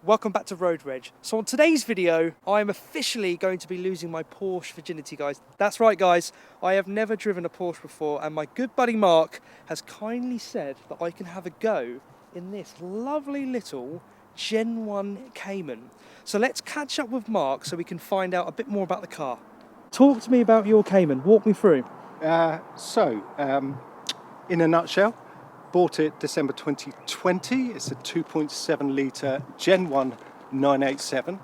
welcome back to Road Reg. So on today's video, I am officially going to be losing my Porsche virginity, guys. That's right, guys. I have never driven a Porsche before, and my good buddy Mark has kindly said that I can have a go in this lovely little Gen 1 Cayman. So let's catch up with Mark so we can find out a bit more about the car. Talk to me about your Cayman. Walk me through. In a nutshell, bought it December 2020. It's a 2.7 litre Gen 1 987.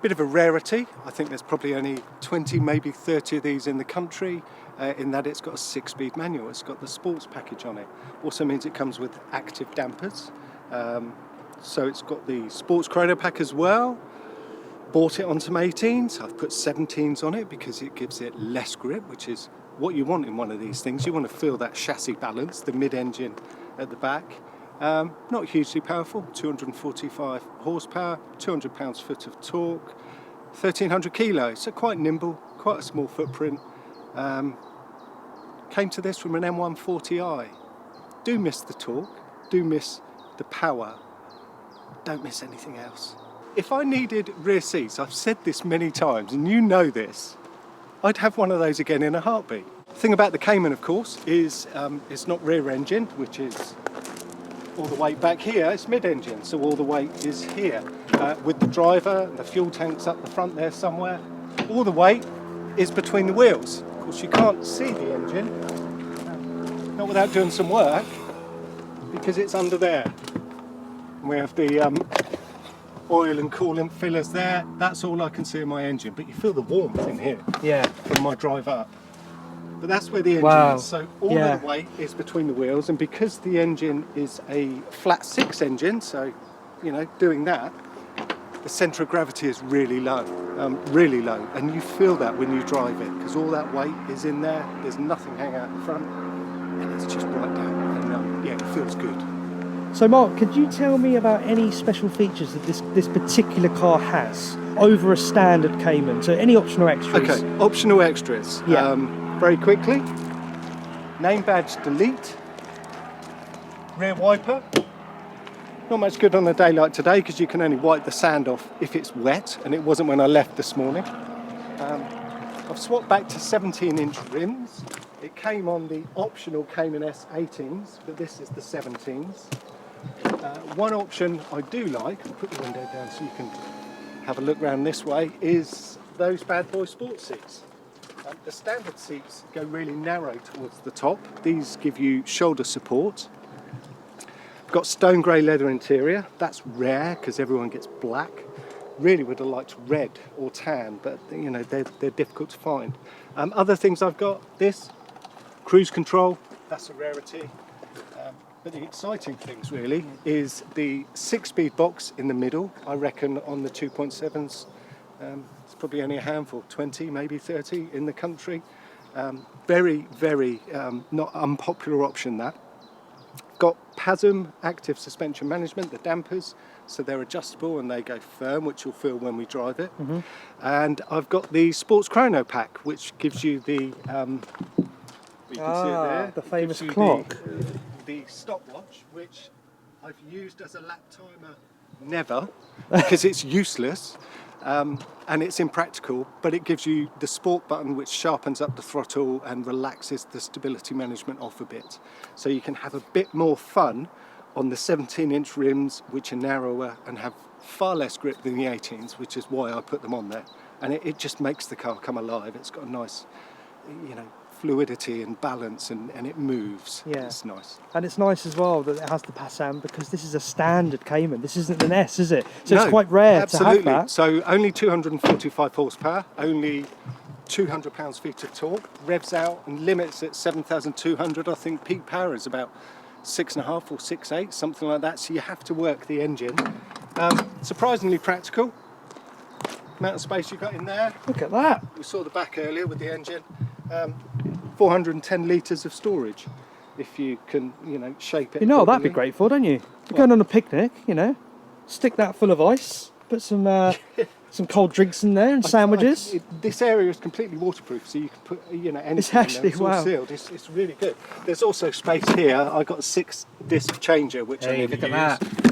Bit of a rarity. I think there's probably only 20, maybe 30 of these in the country, in that it's got a 6-speed manual. It's got the sports package on it. Also means it comes with active dampers. So it's got the sports chrono pack as well. Bought it on some 18s. I've put 17s on it because it gives it less grip, which is what you want in one of these things. You want to feel that chassis balance, the mid-engine at the back. Not hugely powerful, 245 horsepower, 200 pounds-foot of torque, 1,300 kilos, so quite nimble, quite a small footprint. Came to this from an M140i. Do miss the torque, do miss the power, don't miss anything else. If I needed rear seats, I've said this many times, and you know this, I'd have one of those again in a heartbeat. The thing about the Cayman, of course, is it's not rear engine, which is all the weight back here. It's mid-engine, so all the weight is here. With the driver, the fuel tank's up the front there somewhere. All the weight is between the wheels. Of course, you can't see the engine, not without doing some work, because it's under there. We have the oil and coolant fillers there. That's all I can see in my engine, but you feel the warmth in here. Yeah. From my drive up. But that's where the engine is. So all of the weight is between the wheels, and because the engine is a flat 6 engine, so you know, doing that, the centre of gravity is really low, and you feel that when you drive it, because all that weight is in there. There's nothing hanging out the front, and it's just right down, and yeah, it feels good. So Mark, could you tell me about any special features that this particular car has over a standard Cayman? So any optional extras? Okay, optional extras. Yeah. Very quickly, name badge delete, rear wiper. Not much good on a day like today because you can only wipe the sand off if it's wet, and it wasn't when I left this morning. I've swapped back to 17-inch rims. It came on the optional Cayman S 18s, but this is the 17s. One option I do like, I'll put the window down so you can have a look round this way, is those bad boy sports seats. The standard seats go really narrow towards the top. These give you shoulder support. Got stone grey leather interior. That's rare because everyone gets black. Really would have liked red or tan, but you know, they're difficult to find. Other things I've got, this cruise control, that's a rarity. But the exciting things really is the 6-speed box in the middle. I reckon on the 2.7s, it's probably only a handful, 20, maybe 30 in the country. Very, very not unpopular option that. Got PASM active suspension management, the dampers, so they're adjustable and they go firm, which you'll feel when we drive it. Mm-hmm. And I've got the sports chrono pack, which gives you the, you can see it there. The famous clock. The stopwatch, which I've used as a lap timer, never, because it's useless and it's impractical, but it gives you the sport button, which sharpens up the throttle and relaxes the stability management off a bit. So you can have a bit more fun on the 17-inch rims, which are narrower and have far less grip than the 18s, which is why I put them on there. And it just makes the car come alive. It's got a nice, you know, fluidity and balance, and it moves. Yeah. It's nice. And it's nice as well that it has the PASM, because this is a standard Cayman. This isn't an S, is it? So No, it's quite rare absolutely. to have that. So only 245 horsepower, only 200 pounds-feet of torque, revs out and limits at 7,200. I think peak power is about 6.5 or 6.8, something like that. So you have to work the engine. Surprisingly practical. Amount of space you got in there. Look at that. We saw the back earlier with the engine. 410 litres of storage, if you can, you know, shape it. You know what that'd properly. be great for, don't you? You're going on a picnic, you know, stick that full of ice, put some Some cold drinks in there and sandwiches. This area is completely waterproof, so you can put anything It's in there. actually, It's all wow. sealed. It's really good. There's also space here. I got a 6-disc changer, which I Hey, never look at use.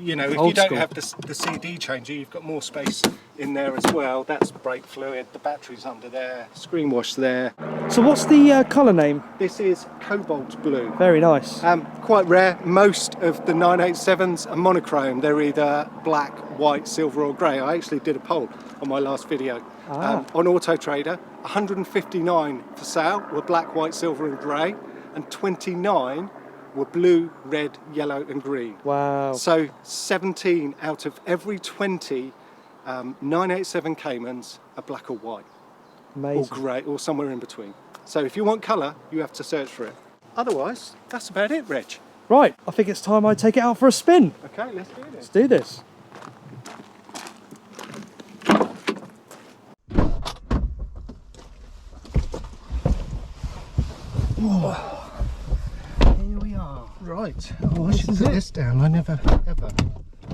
You know, if Old you don't school. have the CD changer, you've got more space in there as well. That's brake fluid. The battery's under there. Screen wash there. So what's the colour name? This is cobalt blue. Very nice. Quite rare. Most of the 987s are monochrome. They're either black, white, silver or grey. I actually did a poll on my last video. On Auto Trader, 159 for sale were black, white, silver and grey, and 29 were blue, red, yellow and green. Wow. So 17 out of every 20 987 Caymans are black or white, Amazing. or grey, or somewhere in between. So if you want colour, you have to search for it. Otherwise, that's about it, Reg. Right, I think it's time I take it out for a spin. Okay, let's do Let's this. do this. Here we are. Right. Oh, I should put this down. I never, ever.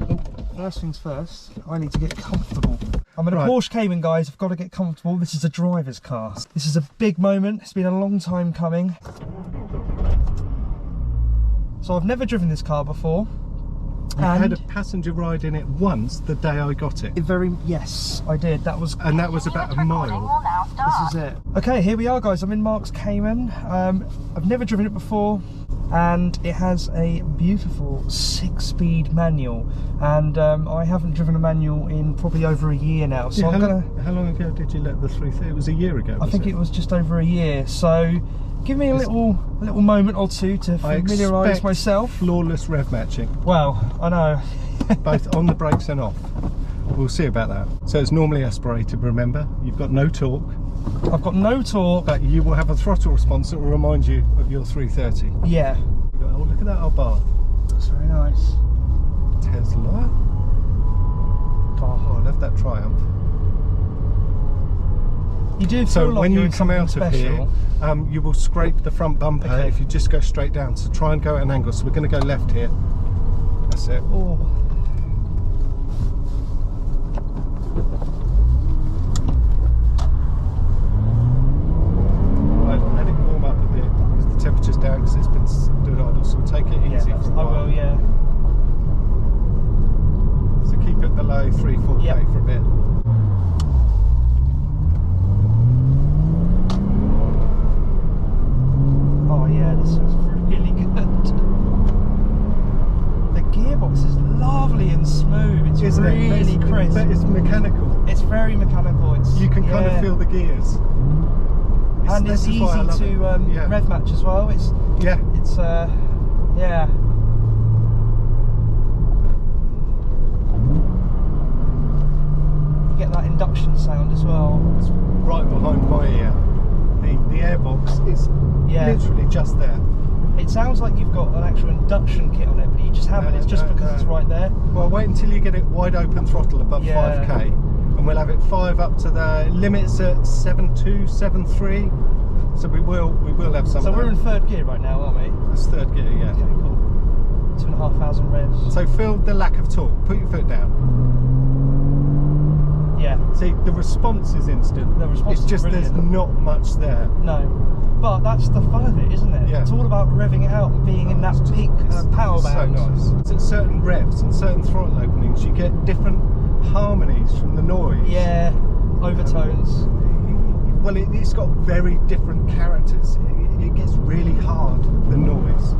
Oh, first things first, I need to get comfortable. I'm in a Right. Porsche Cayman, guys. I've got to get comfortable. This is a driver's car. This is a big moment. It's been a long time coming. So I've never driven this car before. I had And a passenger ride in it once the day I got it. yes, I did. That was And that was about a mile. This is it. Okay, here we are, guys. I'm in Mark's Cayman. I've never driven it before, and it has a beautiful 6-speed manual. And I haven't driven a manual in probably over a year now. So Yeah, I'm how long ago did you let the 330? It was a year ago. I think it was just over a year. So give me a little moment or two to I familiarise expect myself. flawless rev matching, Well, I know. both on the brakes and off. We'll see about that. So it's normally aspirated, remember? You've got no torque, I've got no torque. but you will have a throttle response that will remind you of your 330. Yeah, Oh, look at that old bar. that's very nice. Tesla. Oh, I love that Triumph. You do feel So like when you're you in come out something of here, special. you will scrape the front bumper Okay. if you just go straight down. So try and go at an angle. So we're going to go left here. That's it. Oh. Right, let it warm up a bit because the temperature's down because it's been stood idle. So we'll take it easy Yeah, for a I while. will, yeah. So keep it below 3-4k Yep. for a bit. Oh yeah, this is really good. The gearbox is lovely and smooth. It's Isn't it? really crisp. But it's mechanical. It's very mechanical. It's You can kind of feel the gears. and it's this is easy why I love to it. Yeah. rev match as well. It's Yeah. yeah. You get that induction sound as well. It's right behind my ear. The airbox is Yeah. literally just there. It sounds like you've got an actual induction kit on it, but you just haven't. No, It's just no, because no. it's right there. Well, wait until you get it wide open throttle above Yeah. 5k, and we'll have it 5 up to the limits at 7.2, 7.3. So we will have some. So of we're that. in third gear right now, aren't we? That's third gear, yeah. Okay, cool. 2,500 revs. So feel the lack of torque. Put your foot down. Yeah. See, the response is instant. The response It's is just brilliant. there's not much there. No, but that's the fun of it, isn't it? Yeah. It's all about revving it out and being in that peak power It's band. so nice. It's at certain revs and certain throttle openings, you get different harmonies from the noise. Yeah, overtones. Well, it's got very different characters. It gets really hard, the noise,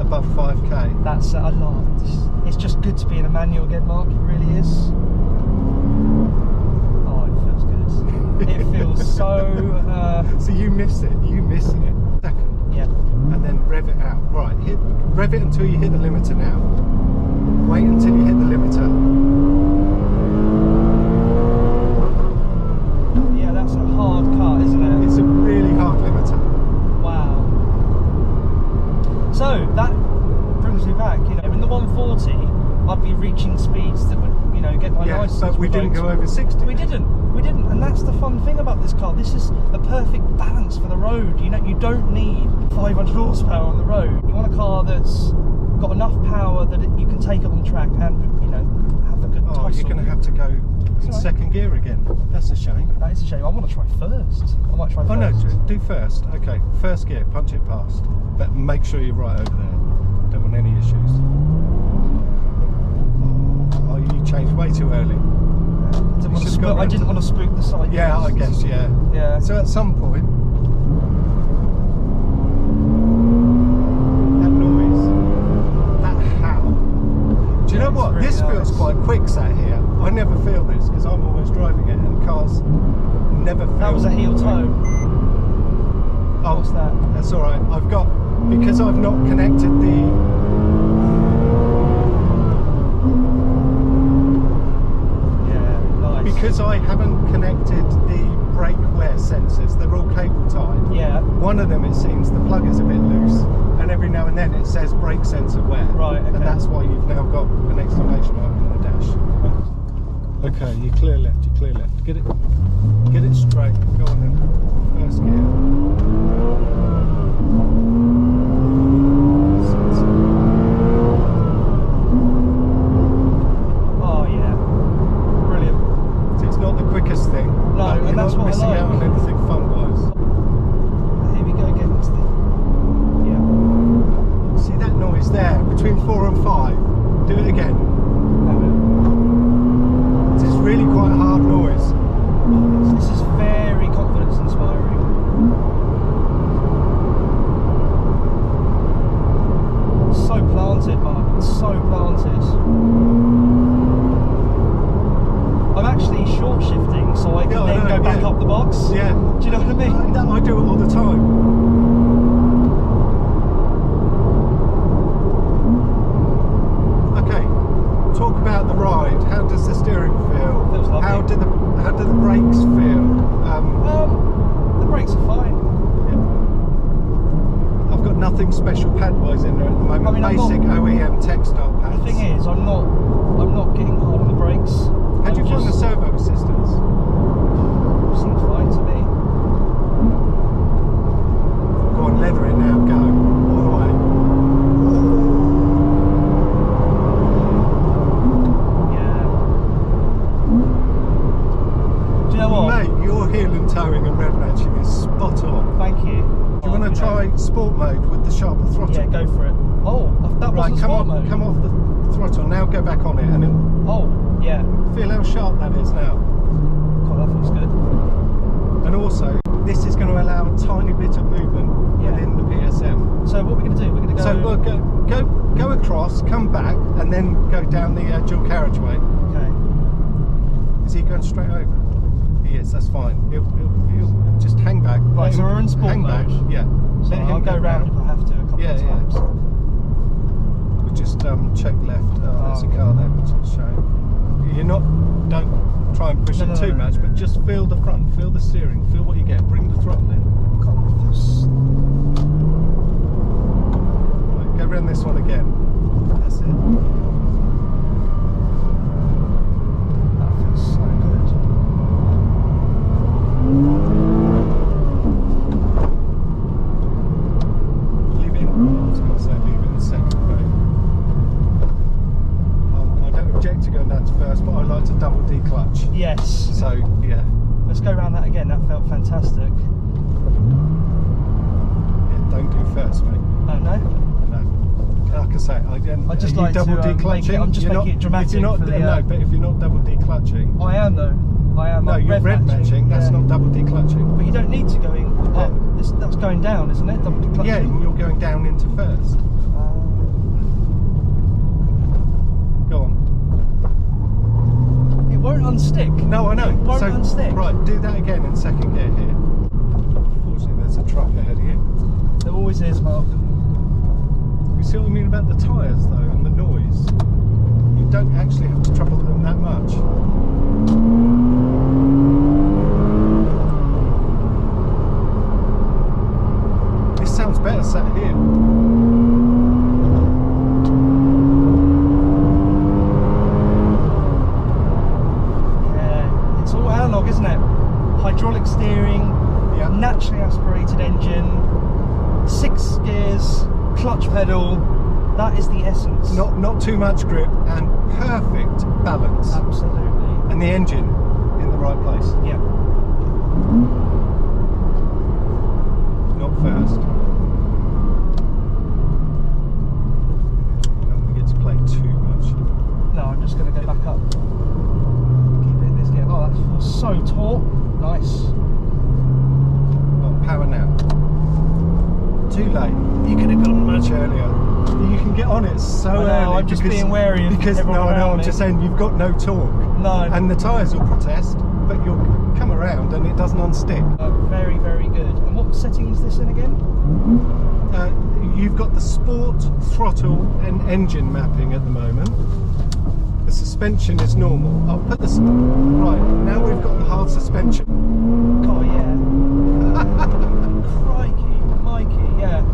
above 5k. That's I love it. It's just good to be in a manual again, Mark. It really is. Oh, it feels good. It feels so. So you miss it. You miss it. Second. Yeah. And then rev it out. Right, rev it until you hit the limiter now. Wait until you hit the limiter. Yeah, that's a hard cut, isn't it? It's a really hard limiter. Wow. So that brings me back. You know, in the 140, I'd be reaching speeds that would, you know, get my Yeah, license. but we didn't revoked. go over 60. We didn't, and that's the fun thing about this car. This is a perfect balance for the road. You know, you don't need 500 horsepower on the road. You want a car that's got enough power that you can take it on track and, you know, have a good Oh, Oh, you're going to have to go in second gear again. That's a shame. That is a shame. I want to try first. I might try first. Oh no, do first. Okay, first gear, punch it past. But make sure you're right over there. Don't want any issues. Oh, you changed way too early. I didn't want to spook the side. Yeah, I guess, yeah. Yeah. So at some point, that noise, that howl. Do you know what? Really This feels nice. quite quick sat here. I never feel this because I'm always driving it and cars never feel. That was a heel toe. Oh, What's that? That's all right. I've got, because I've not connected the. Because I haven't connected the brake wear sensors, they're all cable tied. Yeah. One of them, it seems, the plug is a bit loose, and every now and then it says brake sensor wear. Right, okay. And that's why you've now got an exclamation mark in the dash. Okay, you clear left, you clear left. Get it straight. Go on then. First gear. Quickest thing. No, and that's what I missing like. out on anything fun-wise. Here we go again. It's the, yeah. See that noise there between 4 and 5? Do it again. It's really quite a hard noise. This is very confidence-inspiring. So planted, Mark. It's so planted. I'm actually short shifting so I can then go back up the box. Yeah. Do you know what I mean? I do it all the time. Okay. Talk about the ride. How does the steering feel? Feels lovely. How do the brakes feel? The brakes are fine. Yeah. I've got nothing special pad-wise in there at the moment. I mean, basic OEM textile pads. The thing is, I'm not getting hard on the brakes. How do you find the servo assistance? Seems fine to me. Go on, leather it now, go. All the way. Yeah. Do you know what? Mate, your heel and towing and rev matching is spot on. Thank you. Do you want to try sport mode with the sharper throttle? Yeah, go for it. Oh, that right, wasn't sport mode. Come off the throttle, now go back on it and then yeah. Feel how sharp that is now. God, that feels good. And also, this is going to allow a tiny bit of movement within the PSM. So what we're going to do, we're going to go... So we'll go across, come back, and then go down the dual carriageway. Okay. Is he going straight over? He is, that's fine. He'll just hang back. Right, so we're in sport hang mode. Back. Yeah. So I'll go round if I have to a couple of times. Yeah. We'll just check left. There's a car there, which is showing. Don't try and push it too much, but just feel the front, feel the steering, feel what you get. Bring the throttle in. Right, go around this one again. That's it. That feels so good. Leave it in. I was going to say leave it in second, but I don't object to going down to first, but I like to double declutch. Yes. So, yeah. Let's go around that again. That felt fantastic. Yeah, don't do first, mate. Oh, no? No. Like I say, I just like double to declutching. I'm just making it dramatic. If you're not, for the, no, but if you're not double declutching. I am though. I am. No, you're rev matching. That's not double declutching. But you don't need to going up. That's going down, isn't it? Double declutching. Yeah, and you're going down into first. Go on. It won't unstick. No, I know. It won't unstick. Right, do that again in second gear here. Unfortunately, there's a truck ahead of you. There always is, Mark. You see what I mean about the tyres though and the noise? You don't actually have to trouble them that much. This sounds better sat here. Yeah, it's all analog, isn't it? Hydraulic steering, naturally aspirated engine, 6 gears, clutch pedal. That is the essence. Not too much grip and perfect balance, Absolutely. and the engine in the right place. Yeah. Not fast. You don't want to get to play too much. No, I'm just going to go back up. Keep it in this gear. Oh, that feels so taut. Nice. Oh, power now. Too late. You could have gone much earlier. You can get on it so early. I'm just being wary of everyone no, around I'm me. just saying you've got no torque. No. And the tyres will protest, but you'll come around and it doesn't unstick. Very, very good. And what setting is this in again? You've got the sport, throttle and engine mapping at the moment. The suspension is normal. I'll put this... Right, now we've got the hard suspension. Oh, yeah. Crikey, Mikey, yeah.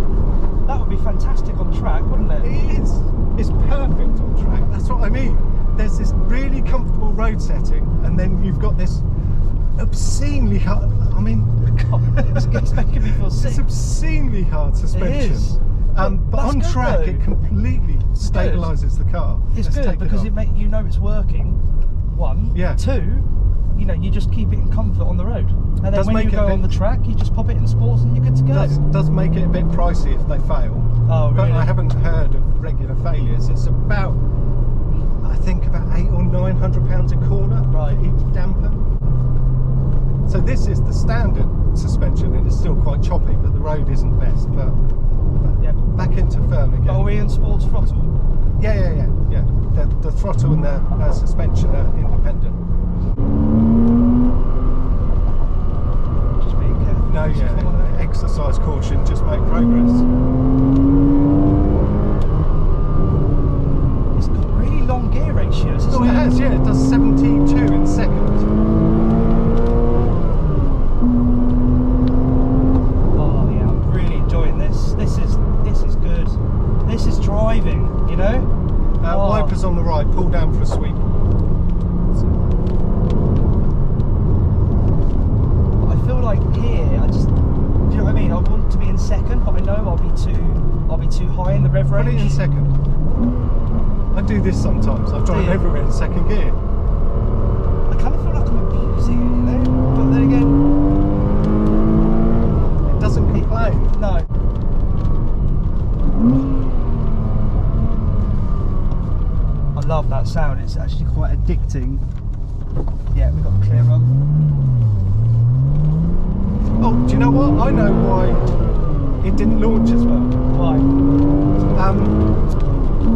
That would be fantastic on track, wouldn't it? It is. It's perfect on track. That's what I mean. There's this really comfortable road setting, and then you've got this obscenely hard... I mean... It's making me feel sick. It's obscenely hard suspension. It is. But That's on good, track, though. it completely stabilises the car. It's Let's good take because off. it makes you know it's working. One. Yeah. Two, you know, you just keep it in comfort on the road. And then Does when make you it a go bit- on the track, you just pop it in sports and you're good to go. Does make it a bit pricey if they fail. Oh, But really? I haven't heard of regular failures. It's about, I think, about £800 or £900 a corner Right. for each damper. So this is the standard suspension, and it's still quite choppy, but the road isn't best. But Yeah. back into firm again. Are we in sports throttle? Yeah. The throttle and the suspension are independent. Just being careful. No, yeah. Exercise caution, just make progress. It's got really long gear ratios, isn't Oh, it has, yeah. It does 72 in second. Oh yeah, I'm really enjoying this. This is good. This is driving, you know? Oh. Wipers on the right, pull down for a sweep. I feel like here, do you know what I mean? I want to be in second, but I know I'll be too high in the rev range. Put it in second. I do this sometimes. I drive you? everywhere in second gear. I kind of feel like I'm abusing it, you know? But then again, It doesn't complain. no. I love that sound. It's actually quite addicting. Yeah, we've got a clear run. Oh, do you know what? I know why it didn't launch as well. Why?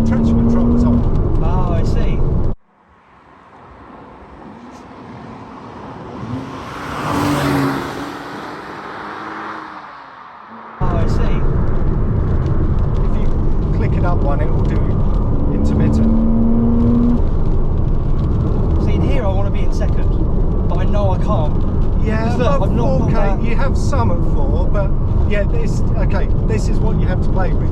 Traction control was on. Oh, I see. Oh, I see. If you click it up one, it will do intermittent. See, in here I want to be in second, but I know I can't. Yeah, Look, above I've not got 4K, that. you have some at 4, but yeah, this is what you have to play with.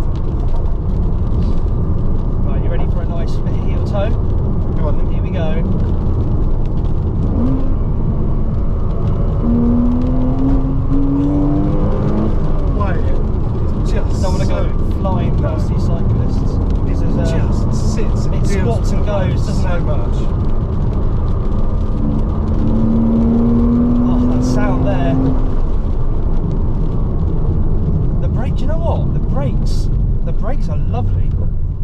Right, you ready for a nice bit of heel toe? Go on then. Here we go. Wait, it's just Don't want to go flying past these cyclists. This is just sits. it feels squats and goes, doesn't so it? much. Oh, that sound there. The brake, do you know what? The brakes are lovely.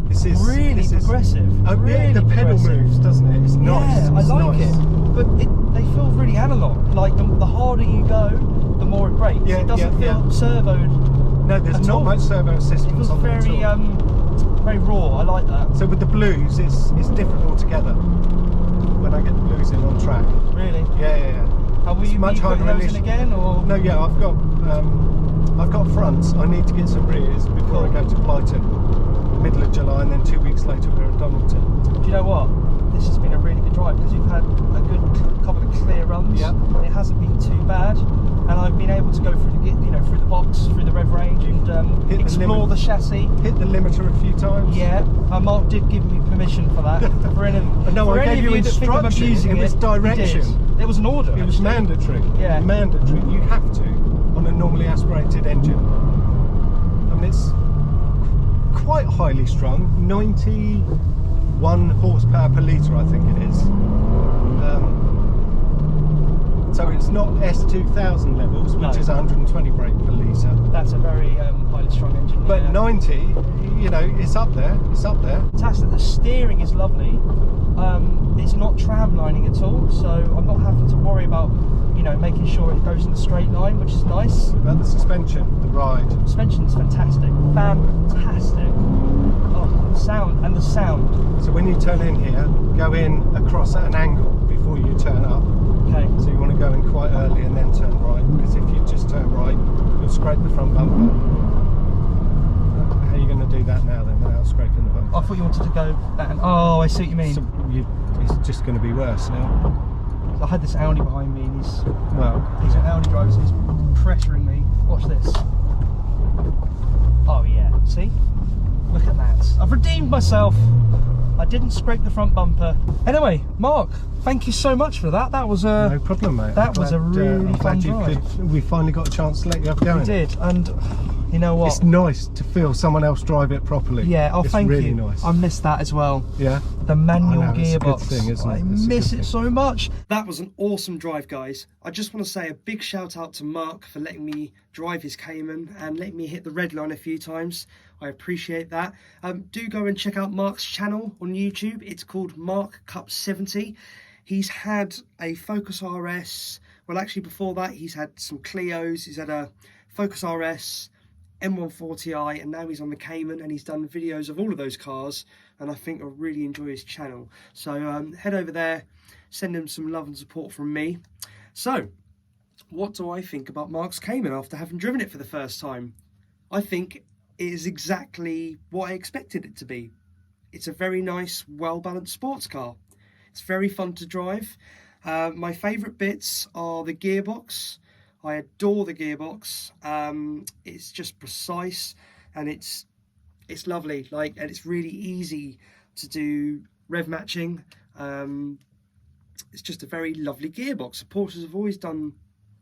This is Really progressive. Oh, yeah, really the pedal progressive. moves, doesn't it? It's nice. Yeah, I It's like nice. it. But they feel really analog. Like the harder you go, the more it brakes. Yeah, it doesn't yeah, feel yeah. servoed. No, there's at not all. much servo It assistance feels on there at very all. very raw. I like that. So with the blues, it's different altogether. When I get the blues in on track. Really. Yeah. How will It's you much be putting harder those in initially. again, or? No, yeah, I've got fronts. I need to get some rears before I go to Brighton, middle of July, and then 2 weeks later we're at Donaldton. Do you know what? This has been a really good drive because you've had a good couple of clear runs. Yeah. It hasn't been too bad, and I've been able to go through through the box, through the rev range, and Hit the explore limit. the chassis. Hit the limiter a few times. Yeah, Mark did give me permission for that. For any, No, for I any gave of you you that think I'm instruction. abusing It was he direction. did. It was an order. It was actually. mandatory. Yeah. Mandatory. You have to on a normally aspirated engine. I mean, it's quite highly strung. 91 horsepower per litre, I think it is. not S2000 levels, which No. is 120 brake per litre. That's a very highly strung engine. But yeah. 90, you know, it's up there. It's up there. Fantastic. The steering is lovely. It's not tramlining at all, so I'm not having to worry about, you know, making sure it goes in a straight line, which is nice. About the suspension, the ride. Suspension's fantastic. Fantastic. Oh, the sound and the sound. So when you turn in here, go in across at an angle before you turn up. Okay. So you want to go in quite early and then turn right, because if you just turn right, you'll scrape the front bumper. How are you going to do that now then, without scraping the bumper? I thought you wanted to go that. Oh, I see what you mean. So it's just going to be worse now. I had this Audi behind me, and he's Well, an Audi driver, so he's pressuring me. Watch this. Oh yeah, see? Look at that. I've redeemed myself. I didn't scrape the front bumper. Anyway, Mark, thank you so much for that. That was no problem, mate. That was a really I'm fun glad drive. we finally got a chance to let you have a go. We did, and you know what? It's nice to feel someone else drive it properly. Yeah, oh, it's thank really you. Nice. I missed that as well. Yeah. The manual I know, it's a good gearbox. thing, isn't it? I It's a miss good it thing. so much. That was an awesome drive, guys. I just want to say a big shout out to Mark for letting me drive his Cayman and letting me hit the red line a few times. I appreciate that. Do go and check out Mark's channel on YouTube. It's called Mark Cup 70. He's had a Focus RS. Well, actually, before that, he's had some Clios. He's had a Focus RS, M140i, and now he's on the Cayman, and he's done videos of all of those cars, and I think I'll really enjoy his channel. So head over there, send him some love and support from me. So, what do I think about Mark's Cayman after having driven it for the first time? I think it is exactly what I expected it to be. It's a very nice, well-balanced sports car. It's very fun to drive. My favourite bits are the gearbox. I adore the gearbox. It's just precise, and it's lovely. And it's really easy to do rev matching. It's just a very lovely gearbox. Porsches have always done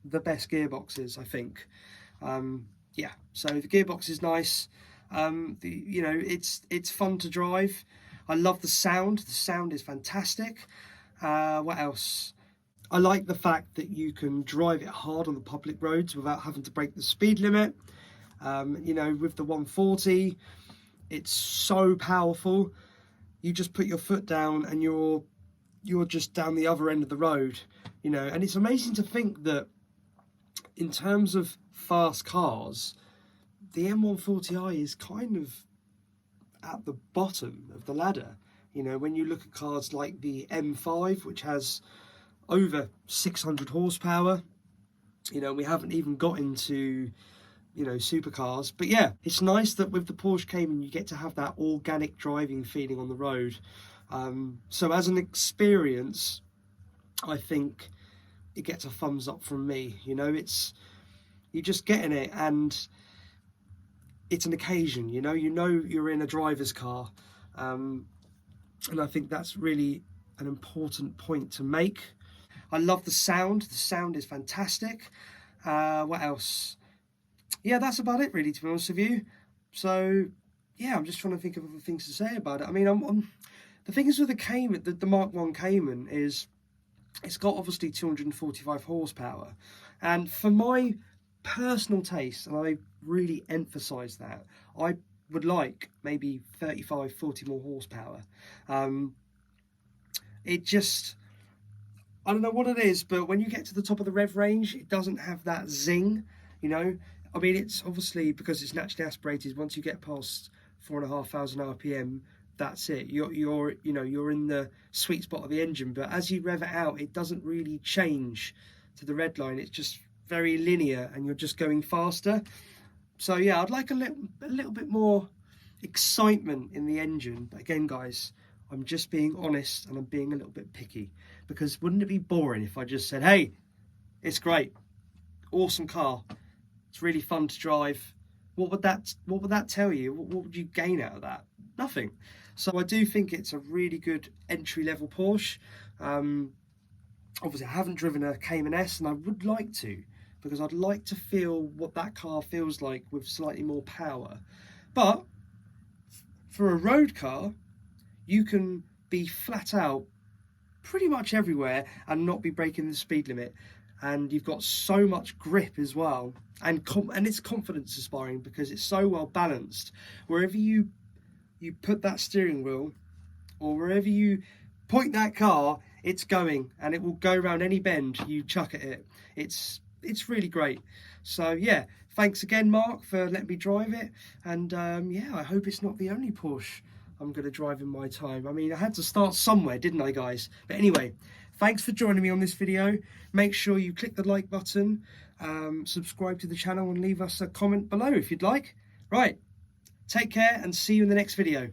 the best gearboxes, I think. Yeah, so the gearbox is nice. It's fun to drive. I love the sound. The sound is fantastic. What else? I like the fact that you can drive it hard on the public roads without having to break the speed limit. With the 140, it's so powerful. You just put your foot down and you're just down the other end of the road. And it's amazing to think that in terms of fast cars, the M140i is kind of at the bottom of the ladder. When you look at cars like the M5, which has over 600 horsepower, we haven't even got into, supercars. But yeah, it's nice that with the Porsche Cayman, you get to have that organic driving feeling on the road. So as an experience, I think it gets a thumbs up from me. You're just getting it, and it's an occasion. You're in a driver's car, and I think that's really an important point to make. I love the sound. The sound is fantastic. What else? Yeah, that's about it, really, to be honest with you. So yeah, I'm just trying to think of other things to say about it. I mean, the thing is with the Cayman, the Mark 1 Cayman, is it's got obviously 245 horsepower, and for my personal taste, and I really emphasize that, I would like maybe 35, 40 more horsepower. It just, I don't know what it is, but when you get to the top of the rev range, it doesn't have that zing. I mean, it's obviously because it's naturally aspirated. Once you get past 4,500 RPM, that's it. You're in the sweet spot of the engine. But as you rev it out, it doesn't really change to the red line. It's just very linear, and you're just going faster. So yeah, I'd like a little bit more excitement in the engine. But again, guys, I'm just being honest, and I'm being a little bit picky, because wouldn't it be boring if I just said, hey, it's great, awesome car, it's really fun to drive? What would that tell you? What would you gain out of that? Nothing. So I do think it's a really good entry-level Porsche. Obviously, I haven't driven a Cayman S, and I would like to, because I'd like to feel what that car feels like with slightly more power. But for a road car, you can be flat out pretty much everywhere and not be breaking the speed limit. and you've got so much grip as well, and it's confidence inspiring because it's so well balanced. Wherever you put that steering wheel, or wherever you point that car, it's going, and it will go around any bend you chuck at it. It's really great. So yeah, thanks again, Mark, for letting me drive it, and yeah, I hope it's not the only Porsche I'm going to drive in my time. I mean, I had to start somewhere, didn't I, guys? But anyway, thanks for joining me on this video. Make sure you click the like button, subscribe to the channel, and leave us a comment below if you'd like. Right, take care and see you in the next video.